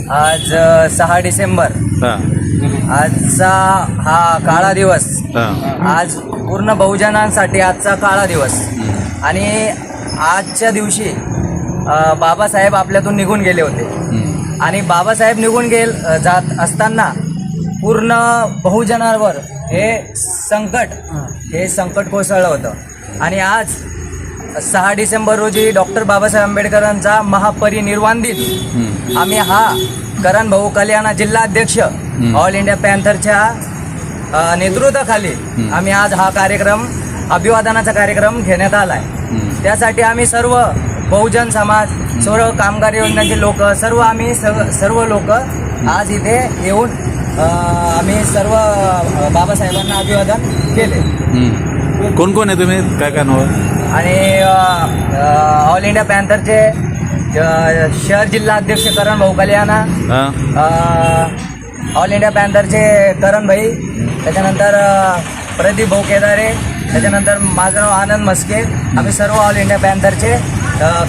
आज 6 डिसेंबर. हां आजचा हा काळा दिवस. हां आज पूर्ण बहुजनांसाठी आजचा काळा दिवस. आणि आजच्या दिवशी बाबासाहेब आपल्यातून निघून गेले होते. आणि बाबासाहेब निघून जात असताना पूर्ण बहुजनांवर हे संकट कोसळलं होतं. आणि आज 6 डिसेंबर रोजी डॉक्टर बाबासाहेब आंबेडकरांचा महापरिनिर्वाण दिन आम्ही हा करण भाऊ कल्याणा जिल्हाध्यक्ष ऑल इंडिया पॅन्थरच्या नेतृत्वाखाली आम्ही आज हा कार्यक्रम अभिवादनाचा कार्यक्रम घेण्यात आला आहे. त्यासाठी आम्ही सर्व बहुजन समाज, सर्व कामगार योजनेचे लोक, सर्व लोक आज इथे येऊन आम्ही सर्व बाबासाहेबांना अभिवादन केले. कोण कोण आहे तुम्ही, काय काय नाव? आणि ऑल इंडिया पॅन्थरचे शहर जिल्हा अध्यक्ष करण भाऊ कल्याणा, ऑल इंडिया पॅन्थरचे करण भाई, त्याच्यानंतर प्रदीप भाऊ केदारे, त्याच्यानंतर माझं नाव आनंद मस्के. आम्ही सर्व ऑल इंडिया पॅन्थरचे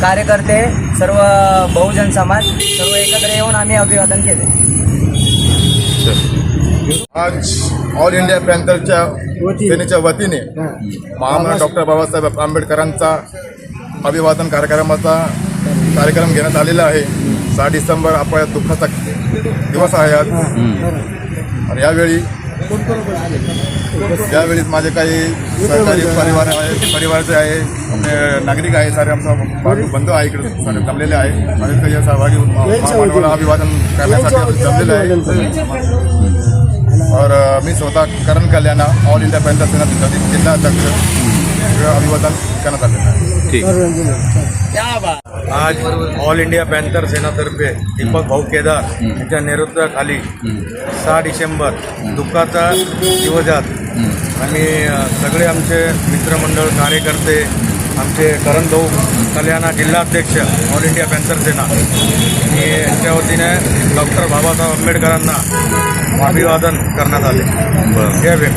कार्यकर्ते, सर्व बहुजन समाज सर्व एकत्र येऊन आम्ही अभिवादन केले. आज ऑल इंडिया पॅन्थरच्या सेनेच्या वतीने महामानव डॉक्टर बाबासाहेब आंबेडकरांचा अभिवादन कार्यक्रम घेण्यात आलेला आहे. 6 डिसेंबर आपल्या दुःखाचा दिवस आहे आज. आणि यावेळी माझे काही सहकारी परिवाराचे आहे, नागरिक आहे, सारे आमचा बंधू आहे, इकडे सारे जमलेले आहे. माझे काही सहभागी महामानवाला अभिवादन करण्यासाठी जमलेले आहे. और मी स्वतः करण कल्याणा ऑल इंडिया पॅन्थर सेना जिल्हा अध्यक्ष अभिवादन करण्यात आलेलं आहे. ठीक. आज ऑल इंडिया पॅन्थर सेनातर्फे दीपक भाऊ केदार यांच्या नेतृत्वाखाली 6 डिसेंबर दुःखाचा दिवस आहे. आम्ही सगळे आमचे मित्रमंडळ, कार्यकर्ते, आमचे करण भाऊ कल्याणा जिल्हाध्यक्ष ऑल इंडिया पॅन्थर सेना यांच्या वतीने डॉक्टर बाबासाहेब आंबेडकरांना अभिवादन करण्यात आले. जय भीम.